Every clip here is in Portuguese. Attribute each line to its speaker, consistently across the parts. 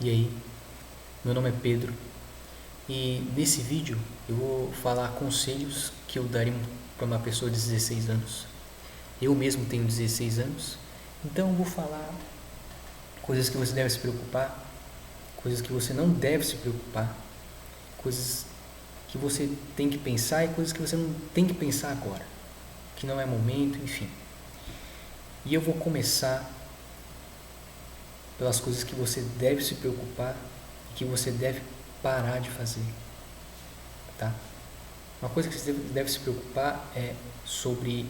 Speaker 1: E aí, meu nome é Pedro e nesse vídeo eu vou falar conselhos que eu daria para uma pessoa de 16 anos. Eu mesmo tenho 16 anos, então eu vou falar coisas que você deve se preocupar, coisas que você não deve se preocupar, coisas que você tem que pensar e coisas que você não tem que pensar agora, que não é momento, enfim. E eu vou começar pelas coisas que você deve se preocupar e que você deve parar de fazer, tá? Uma coisa que você deve se preocupar é sobre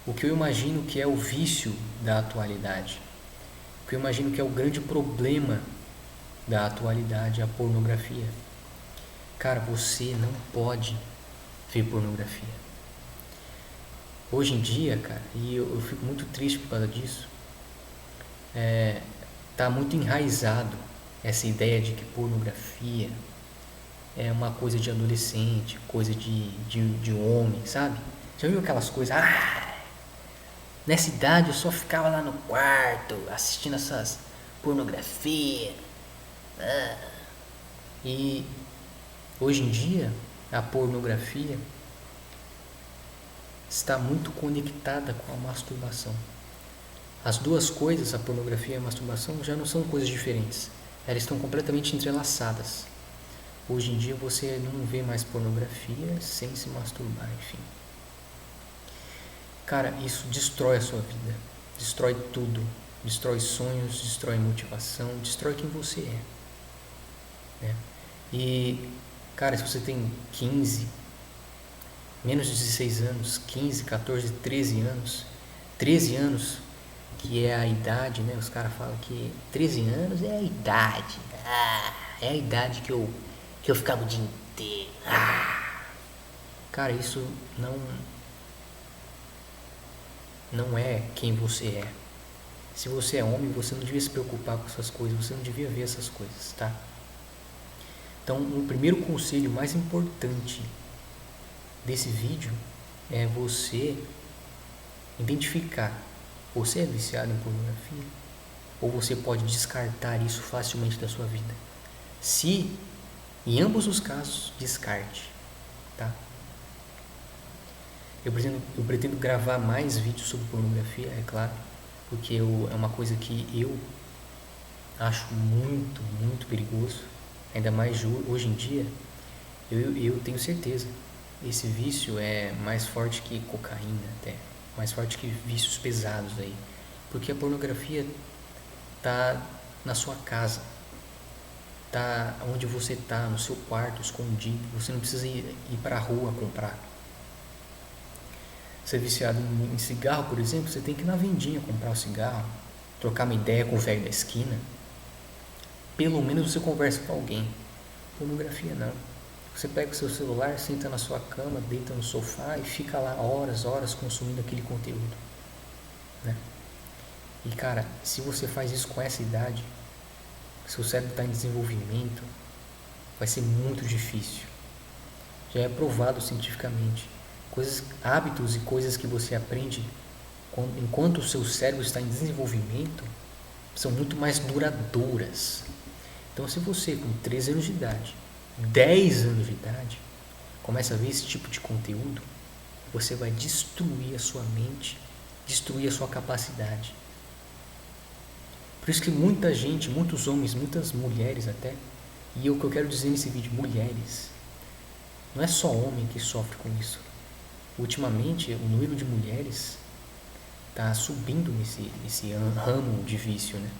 Speaker 1: o que eu imagino que é o vício da atualidade, o que eu imagino que é o grande problema da atualidade, a pornografia. Cara, você não pode ver pornografia. Hoje em dia, cara, e eu fico muito triste por causa disso, tá muito enraizado essa ideia de que pornografia é uma coisa de adolescente, coisa de homem, sabe? Já viu aquelas coisas? Nessa idade eu só ficava lá no quarto assistindo essas pornografia. E hoje em dia a pornografia está muito conectada com a masturbação. As duas coisas, a pornografia e a masturbação, já não são coisas diferentes. Elas estão completamente entrelaçadas. Hoje em dia você não vê mais pornografia sem se masturbar, enfim. Cara, isso destrói a sua vida. Destrói tudo. Destrói sonhos, destrói motivação, destrói quem você é. Né? E, cara, se você tem 15, menos de 16 anos, 15, 14, 13 anos, 13 anos, que é a idade, né? Os caras falam que 13 anos é a idade. É a idade que eu ficava o dia inteiro. Cara, isso não é quem você é. Se você é homem, você não devia se preocupar com essas coisas, você não devia ver essas coisas, tá? Então, o primeiro conselho mais importante desse vídeo é você identificar: você é viciado em pornografia? Ou você pode descartar isso facilmente da sua vida? Se, em ambos os casos, descarte, tá? Eu pretendo gravar mais vídeos sobre pornografia, é claro, porque é uma coisa que eu acho muito, muito perigoso, ainda mais hoje em dia. Eu tenho certeza, esse vício é mais forte que cocaína até, mais forte que vícios pesados aí, porque a pornografia tá na sua casa, tá onde você tá, no seu quarto, escondido, você não precisa ir para a rua comprar. Você é viciado em cigarro, por exemplo, você tem que ir na vendinha comprar o cigarro, trocar uma ideia com o velho da esquina. Pelo menos você conversa com alguém. Pornografia não. Você pega o seu celular, senta na sua cama, deita no sofá e fica lá horas consumindo aquele conteúdo, né? E cara, se você faz isso com essa idade, seu cérebro está em desenvolvimento, vai ser muito difícil. Já é provado cientificamente. Hábitos e coisas que você aprende enquanto o seu cérebro está em desenvolvimento são muito mais duradouras. Então, se você com 13 anos de idade, 10 anos de idade, começa a ver esse tipo de conteúdo, você vai destruir a sua mente, destruir a sua capacidade. Por isso que muita gente, muitos homens, muitas mulheres até, e o que eu quero dizer nesse vídeo, mulheres, não é só homem que sofre com isso. Ultimamente, o número de mulheres está subindo nesse ramo de vício, né?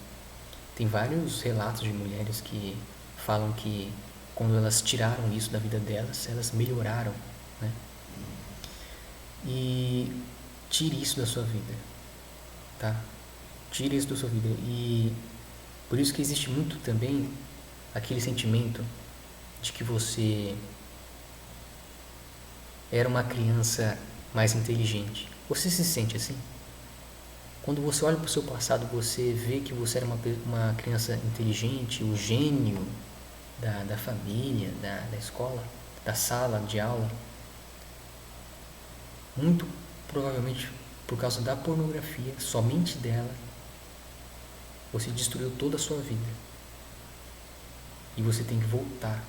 Speaker 1: Tem vários relatos de mulheres que falam que quando elas tiraram isso da vida delas, elas melhoraram, né? E tire isso da sua vida, tá? Tire isso da sua vida. E por isso que existe muito também aquele sentimento de que você era uma criança mais inteligente. Você se sente assim? Quando você olha para o seu passado, você vê que você era uma criança inteligente, o gênio da família, da escola, da sala de aula. Muito provavelmente por causa da pornografia, somente dela, você destruiu toda a sua vida. E você tem que voltar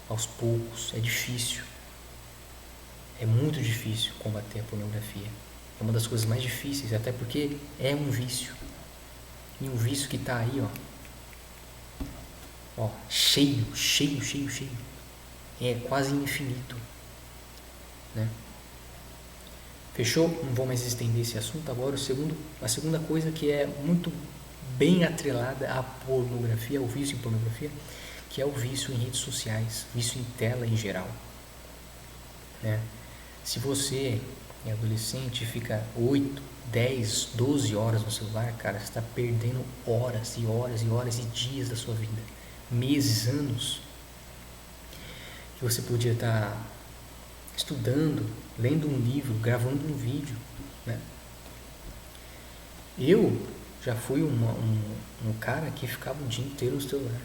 Speaker 1: aos poucos. É difícil. É muito difícil combater a pornografia. É uma das coisas mais difíceis, até porque é um vício. E um vício que está aí, ó, cheio. É quase infinito, né? Fechou? Não vou mais estender esse assunto. Agora a segunda coisa que é muito bem atrelada à pornografia, ao vício em pornografia, que é o vício em redes sociais, vício em tela em geral, né? Se você é adolescente, fica 8, 10, 12 horas no celular, cara, você está perdendo horas e horas e horas e dias da sua vida, meses, anos, que você podia estar estudando, lendo um livro, gravando um vídeo, né? Eu já fui um cara que ficava o dia inteiro no celular.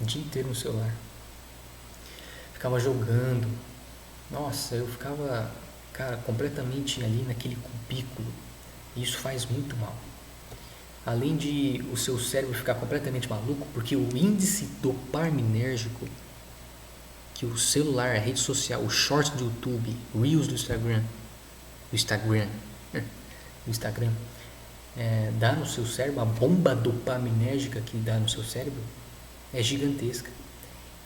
Speaker 1: O dia inteiro no celular. Ficava jogando. Nossa, eu ficava, cara, completamente ali naquele cubículo. E isso faz muito mal. Além de o seu cérebro ficar completamente maluco, porque o índice dopaminérgico que o celular, a rede social, o shorts do YouTube, Reels do Instagram, dá no seu cérebro, a bomba dopaminérgica que dá no seu cérebro é gigantesca.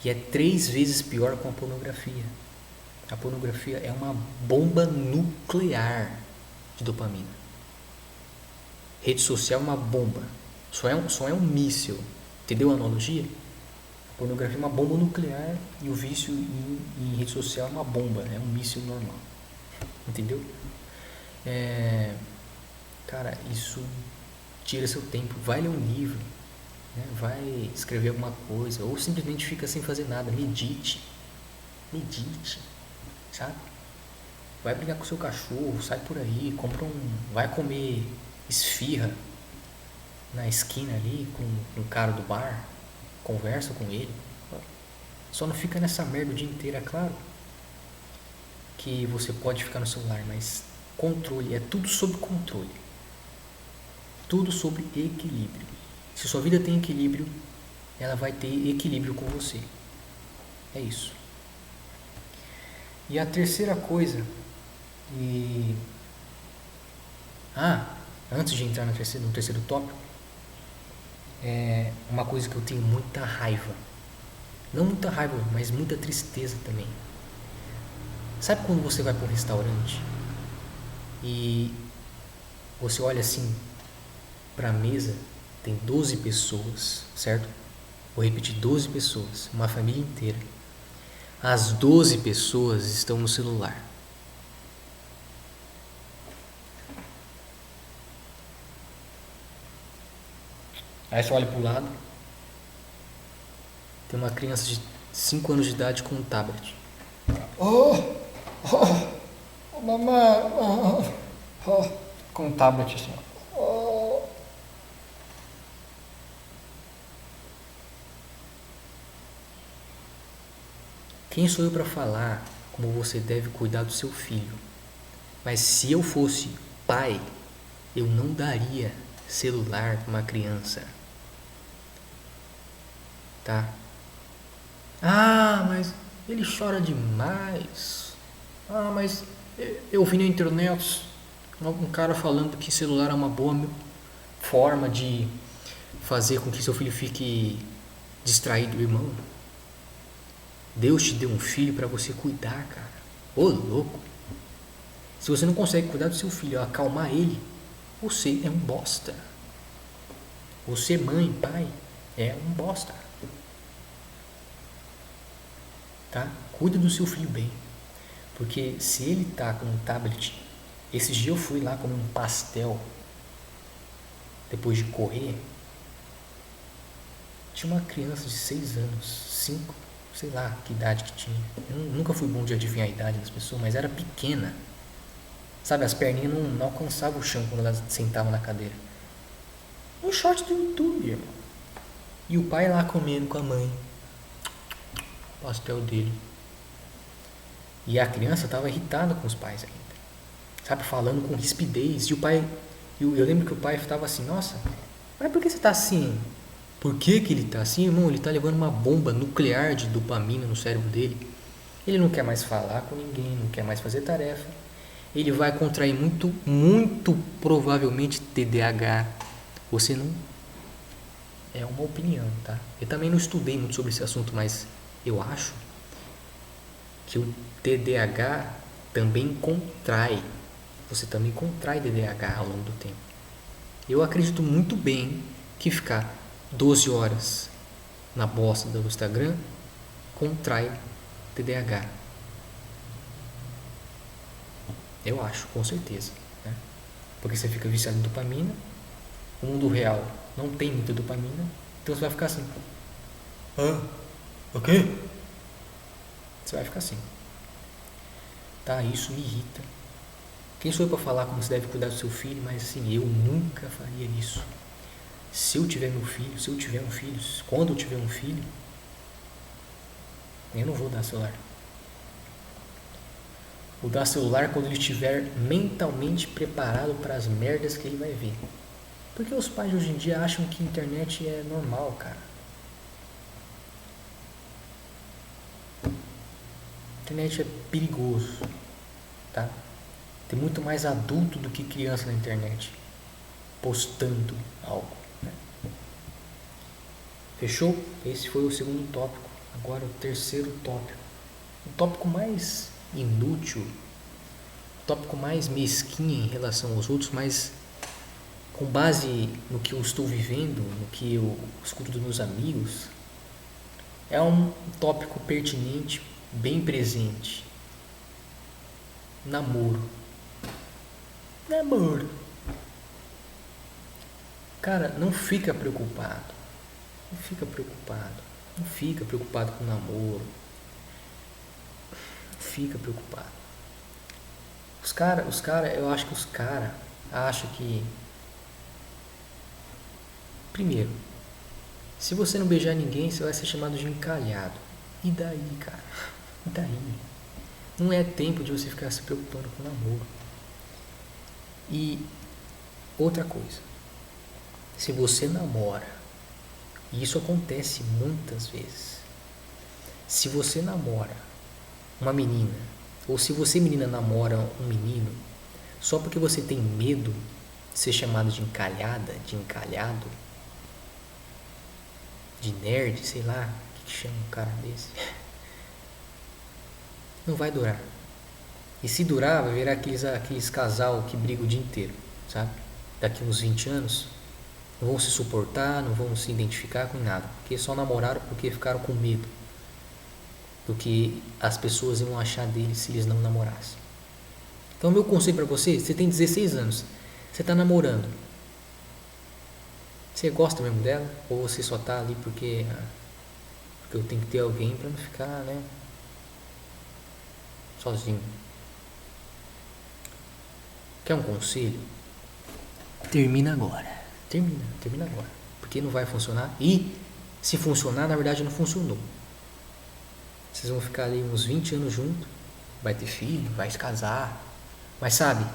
Speaker 1: E é 3 vezes pior com a pornografia. A pornografia é uma bomba nuclear de dopamina. Rede social é uma bomba. Só é um míssil. Entendeu a analogia? A pornografia é uma bomba nuclear e o vício em rede social é uma bomba. É um míssil normal. Entendeu? Cara, isso tira seu tempo. Vai ler um livro, né? Vai escrever alguma coisa, ou simplesmente fica sem fazer nada. Medite, sabe? Vai brigar com seu cachorro, sai por aí, vai comer esfirra na esquina ali com o cara do bar, conversa com ele. Só não fica nessa merda o dia inteiro. É claro que você pode ficar no celular, mas controle, é tudo sob controle. Tudo sobre equilíbrio. Se sua vida tem equilíbrio, ela vai ter equilíbrio com você. É isso. E a terceira coisa, antes de entrar no terceiro tópico, é uma coisa que eu tenho muita raiva. Não muita raiva, mas muita tristeza também. Sabe quando você vai para um restaurante e você olha assim para a mesa, tem 12 pessoas, certo? Vou repetir, 12 pessoas, uma família inteira. As 12 pessoas estão no celular. Aí você olha para o lado, tem uma criança de 5 anos de idade com um tablet. Mamãe, com um tablet assim, ó. Quem sou eu para falar como você deve cuidar do seu filho? Mas se eu fosse pai, eu não daria celular para uma criança. Tá? Mas ele chora demais. Mas eu vi na internet um cara falando que celular é uma boa forma de fazer com que seu filho fique distraído, irmão. Deus te deu um filho para você cuidar, cara. Ô, louco. Se você não consegue cuidar do seu filho, acalmar ele, você é um bosta. Você, mãe, pai, é um bosta. Tá? Cuida do seu filho bem. Porque se ele tá com um tablet, esses dias eu fui lá comer um pastel, depois de correr, tinha uma criança de 6 anos, 5, sei lá que idade que tinha. Eu nunca fui bom de adivinhar a idade das pessoas, mas era pequena. Sabe, as perninhas não alcançavam o chão quando elas sentavam na cadeira. Um short do YouTube, irmão. E o pai lá comendo com a mãe o pastel dele. E a criança estava irritada com os pais ainda. Sabe, falando com rispidez. E o pai, eu lembro que o pai estava assim, nossa, mas por que você está assim? Por que que ele está assim, irmão? Ele está levando uma bomba nuclear de dopamina no cérebro dele. Ele não quer mais falar com ninguém, não quer mais fazer tarefa. Ele vai contrair muito provavelmente TDAH. Você não... É uma opinião, tá? Eu também não estudei muito sobre esse assunto, mas eu acho que o TDAH também contrai. Você também contrai TDAH ao longo do tempo. Eu acredito muito bem que ficar 12 horas na bosta do Instagram contrai TDAH. Eu acho, com certeza, né? Porque você fica viciado em dopamina. O mundo real não tem muita dopamina, então você vai ficar assim. O quê? Você vai ficar assim. Tá, isso me irrita. Quem sou eu para falar como você deve cuidar do seu filho? Mas assim, eu nunca faria isso. Se eu tiver meu filho, se eu tiver um filho, quando eu tiver um filho, eu não vou dar celular. Vou dar celular quando ele estiver mentalmente preparado para as merdas que ele vai ver. Porque os pais hoje em dia acham que a internet é normal, cara. A internet é perigoso, tá? Tem muito mais adulto do que criança na internet postando algo, né? Fechou? Esse foi o segundo tópico. Agora o terceiro tópico. O tópico mais inútil, o tópico mais mesquinho em relação aos outros, mas com base no que eu estou vivendo, no que eu escuto dos meus amigos, é um tópico pertinente, bem presente. Namoro. Cara, não fica preocupado. Não fica preocupado com o namoro. Não fica preocupado. Eu acho que os caras acham que... Primeiro, se você não beijar ninguém, você vai ser chamado de encalhado. E daí, cara? E daí? Não é tempo de você ficar se preocupando com o namoro. E outra coisa, se você namora, e isso acontece muitas vezes, se você namora uma menina, ou se você menina namora um menino, só porque você tem medo de ser chamado de encalhada, de encalhado, de nerd, sei lá, o que chama um cara desse, não vai durar. E se durar, vai virar aqueles casal que briga o dia inteiro, sabe? Daqui uns 20 anos, não vão se suportar, não vão se identificar com nada, porque só namoraram porque ficaram com medo do que as pessoas iam achar deles se eles não namorassem. Então, meu conselho para você tem 16 anos, você está namorando, você gosta mesmo dela? Ou você só tá ali porque eu tenho que ter alguém para não ficar, né, sozinho? Quer um conselho? Termina agora. Termina agora. Porque não vai funcionar. E se funcionar, na verdade não funcionou. Vocês vão ficar ali uns 20 anos juntos. Vai ter filho, vai se casar. Mas sabe,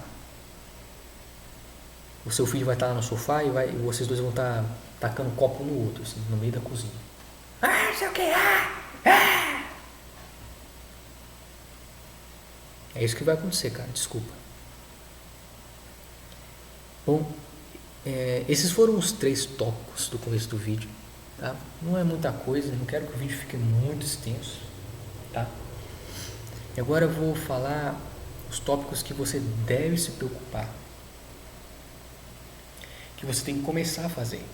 Speaker 1: o seu filho vai estar lá no sofá e vocês dois vão estar tacando um copo no outro, assim, no meio da cozinha. Sei o que, É isso que vai acontecer, cara, desculpa. Bom, esses foram os 3 tópicos do começo do vídeo, tá? Não é muita coisa, não quero que o vídeo fique muito extenso, tá? E agora eu vou falar os tópicos que você deve se preocupar, que você tem que começar a fazer.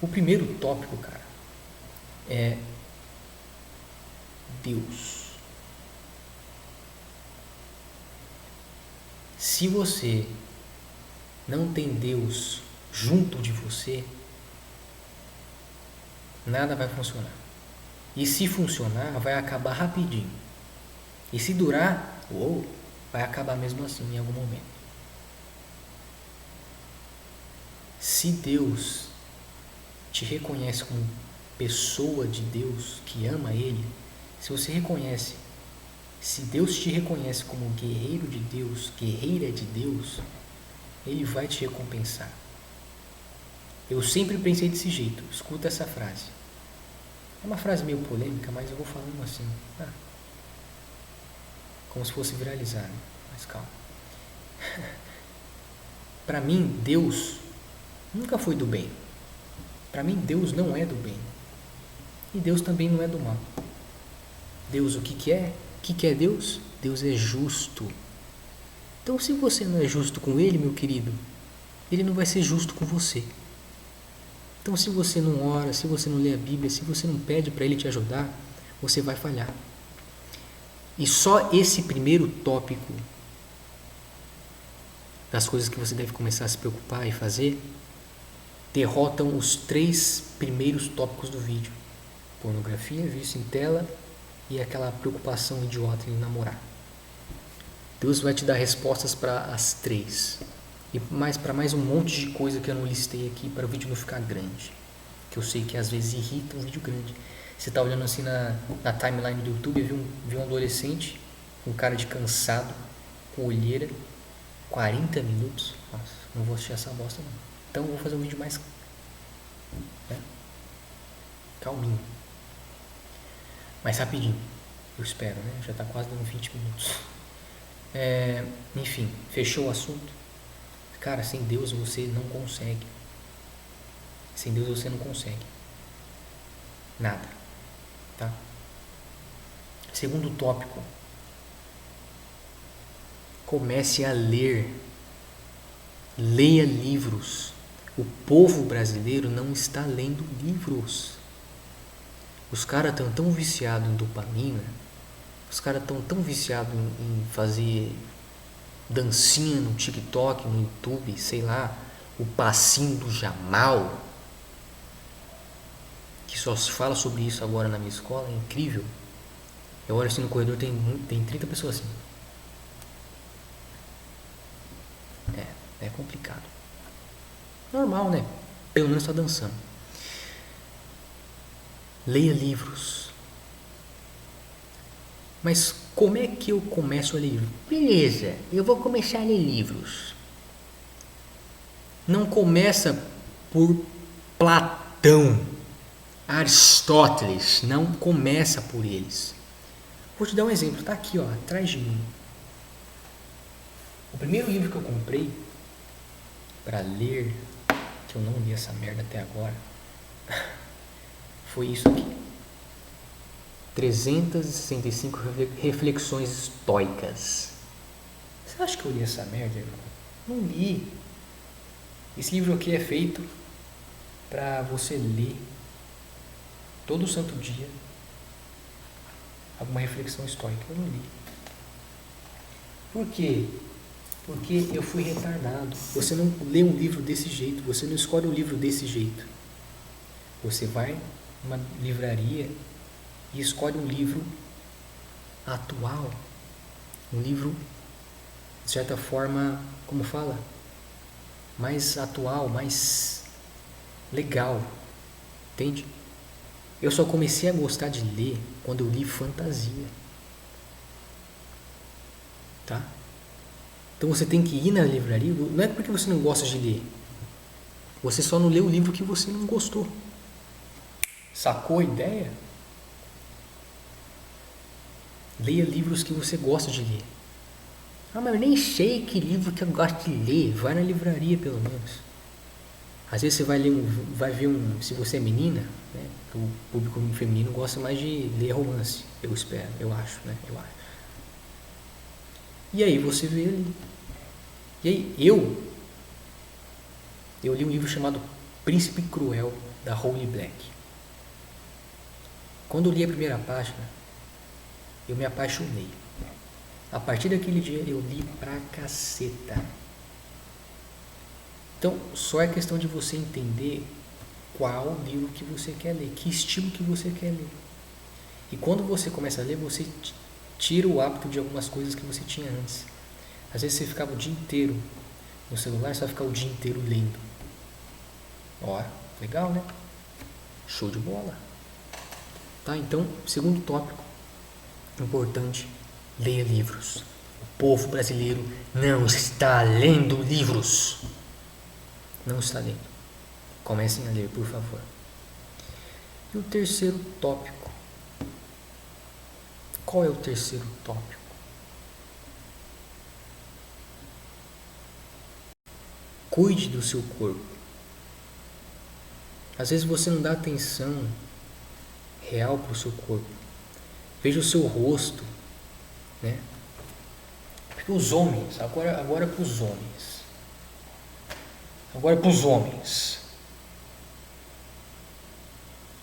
Speaker 1: O primeiro tópico, cara, é Deus. Se você não tem Deus junto de você, nada vai funcionar. E se funcionar, vai acabar rapidinho. E se durar, vai acabar mesmo assim em algum momento. Se Deus te reconhece como pessoa de Deus, que ama Ele, se você reconhece, se Deus te reconhece como guerreiro de Deus, guerreira de Deus, Ele vai te recompensar. Eu sempre pensei desse jeito. Escuta essa frase. É uma frase meio polêmica, mas eu vou falando assim. Como se fosse viralizar, né? Mas calma. Para mim, Deus nunca foi do bem. Para mim, Deus não é do bem. E Deus também não é do mal. Deus, o que que é? O que que é Deus? Deus é justo. Então, se você não é justo com Ele, meu querido, Ele não vai ser justo com você. Então, se você não ora, se você não lê a Bíblia, se você não pede para Ele te ajudar, você vai falhar. E só esse primeiro tópico das coisas que você deve começar a se preocupar e fazer derrotam os 3 primeiros tópicos do vídeo: pornografia, vício em tela e aquela preocupação idiota em namorar. Deus vai te dar respostas para as 3 e para mais um monte de coisa que eu não listei aqui, para o vídeo não ficar grande, que eu sei que às vezes irrita um vídeo grande. Você está olhando assim na timeline do YouTube e viu um adolescente, um cara de cansado, com olheira, 40 minutos. Nossa, não vou assistir essa bosta não. Então eu vou fazer um vídeo mais, né, calminho, mais rapidinho, eu espero, né? Já está quase dando 20 minutos. Enfim, fechou o assunto. Cara, sem Deus você não consegue. Sem Deus você não consegue nada, tá? Segundo tópico: comece a ler. Leia livros. O povo brasileiro não está lendo livros. Os caras estão tão viciados em dopamina. Os caras estão tão viciados em fazer dancinha no TikTok, no YouTube, sei lá, o passinho do Jamal, que só se fala sobre isso agora na minha escola. É incrível. Eu olho assim no corredor, tem 30 pessoas assim. É complicado. Normal, né? Pelo menos está dançando. Leia livros. Mas como é que eu começo a ler livros? Beleza, eu vou começar a ler livros. Não começa por Platão, Aristóteles. Não começa por eles. Vou te dar um exemplo. Está aqui, ó, atrás de mim. O primeiro livro que eu comprei para ler, que eu não li essa merda até agora, foi isso aqui: 365 reflexões estoicas. Você acha que eu li essa merda, irmão? Não li. Esse livro aqui é feito para você ler todo santo dia alguma reflexão estoica. Eu não li. Por quê? Porque eu fui retardado. Você não lê um livro desse jeito, você não escolhe um livro desse jeito. Você vai numa livraria e escolhe um livro atual, um livro, de certa forma, como fala? Mais atual, mais legal, entende? Eu só comecei a gostar de ler quando eu li fantasia, tá? Então você tem que ir na livraria, não é porque você não gosta de ler, você só não lê o livro que você não gostou. Sacou a ideia? Leia livros que você gosta de ler. Ah, mas eu nem sei que livro que eu gosto de ler. Vai na livraria, pelo menos. Às vezes você vai ver se você é menina, né? O público feminino gosta mais de ler romance, eu espero, eu acho, né? Eu acho. E aí você vê ali. E aí eu li um livro chamado Príncipe Cruel, da Holly Black. Quando eu li a primeira página, eu me apaixonei. A partir daquele dia eu li pra caceta. Então, só é questão de você entender qual livro que você quer ler, que estilo que você quer ler. E quando você começa a ler, você tira o hábito de algumas coisas que você tinha antes. Às vezes você ficava o dia inteiro no celular, você vai ficar o dia inteiro lendo. Ó, legal, né? Show de bola. Tá, então, segundo tópico importante: leia livros. O povo brasileiro não está lendo livros. Não está lendo. Comecem a ler, por favor. E o terceiro tópico. Qual é o terceiro tópico? Cuide do seu corpo. Às vezes você não dá atenção real para o seu corpo. Veja o seu rosto, né? Porque os homens, agora para os homens. Agora para os homens.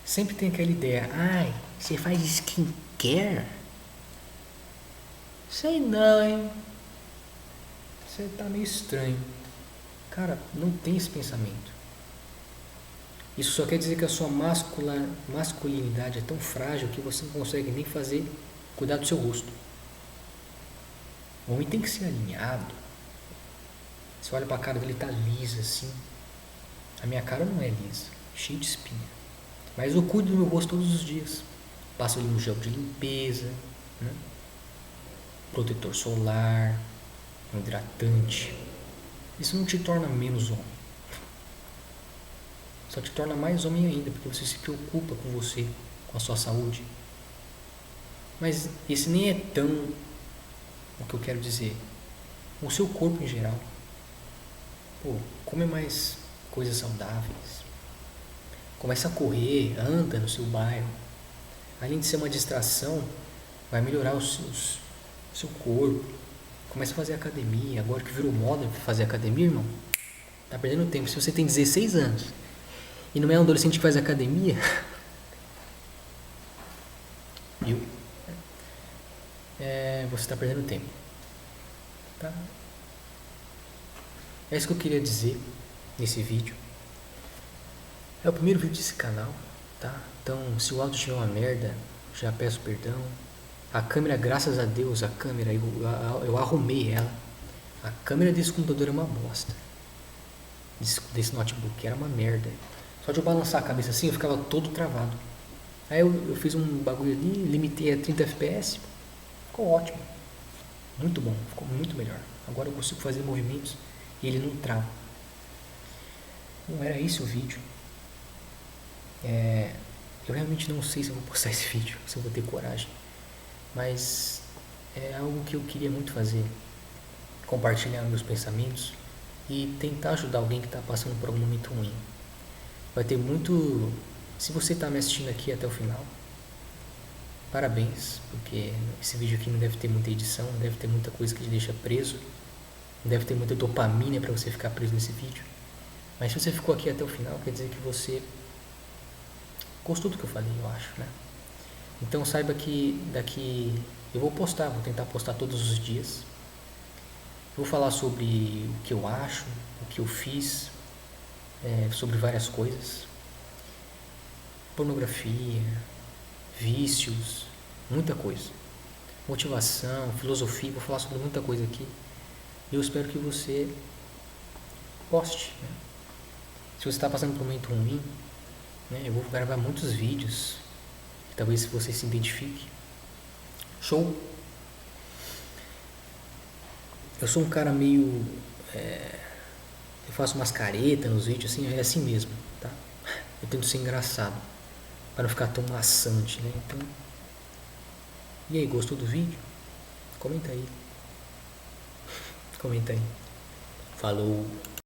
Speaker 1: Sempre tem aquela ideia, ai, você faz skincare? Sei não, hein? Você tá meio estranho. Cara, não tem esse pensamento. Isso só quer dizer que a sua masculinidade é tão frágil que você não consegue nem cuidar do seu rosto. O homem tem que ser alinhado. Você olha pra cara dele, tá lisa assim. A minha cara não é lisa, cheia de espinha. Mas eu cuido do meu rosto todos os dias. Passo ali um gel de limpeza, né? Protetor solar, um hidratante. Isso não te torna menos homem. Só te torna mais homem ainda, porque você se preocupa com você, com a sua saúde. Mas esse nem é tão o que eu quero dizer. O seu corpo em geral. Pô, come mais coisas saudáveis. Começa a correr, anda no seu bairro. Além de ser uma distração, vai melhorar o seu corpo. Começa a fazer academia. Agora que virou moda fazer academia, irmão, tá perdendo tempo. Se você tem 16 anos e não é um adolescente que faz academia, viu? Você está perdendo tempo. Tá? É isso que eu queria dizer nesse vídeo. É o primeiro vídeo desse canal, tá? Então, se o áudio tiver uma merda, já peço perdão. A câmera, graças a Deus, a câmera, eu arrumei ela. A câmera desse computador é uma bosta. Desse notebook, era uma merda. Só de eu balançar a cabeça assim, eu ficava todo travado. Aí eu fiz um bagulho ali, limitei a 30 fps. Ficou ótimo. Muito bom, ficou muito melhor. Agora eu consigo fazer movimentos e ele não trava. Não era esse o vídeo. Eu realmente não sei se eu vou postar esse vídeo, se eu vou ter coragem. Mas é algo que eu queria muito fazer. Compartilhar meus pensamentos e tentar ajudar alguém que está passando por um momento ruim. Vai ter muito... Se você está me assistindo aqui até o final, parabéns, porque esse vídeo aqui não deve ter muita edição, não deve ter muita coisa que te deixa preso, não deve ter muita dopamina para você ficar preso nesse vídeo. Mas se você ficou aqui até o final, quer dizer que você gostou do que eu falei, eu acho, né? Então saiba que daqui eu vou tentar postar todos os dias. Vou falar sobre o que eu acho, o que eu fiz, sobre várias coisas. Pornografia, vícios, muita coisa. Motivação, filosofia, vou falar sobre muita coisa aqui. E eu espero que você goste, né? Se você está passando por um momento ruim, né, eu vou gravar muitos vídeos. Talvez você se identifique. Show? Eu sou um cara meio... eu faço umas caretas nos vídeos, assim, é assim mesmo, tá? Eu tento ser engraçado, para não ficar tão maçante, né? Então... E aí, gostou do vídeo? Comenta aí. Comenta aí. Falou!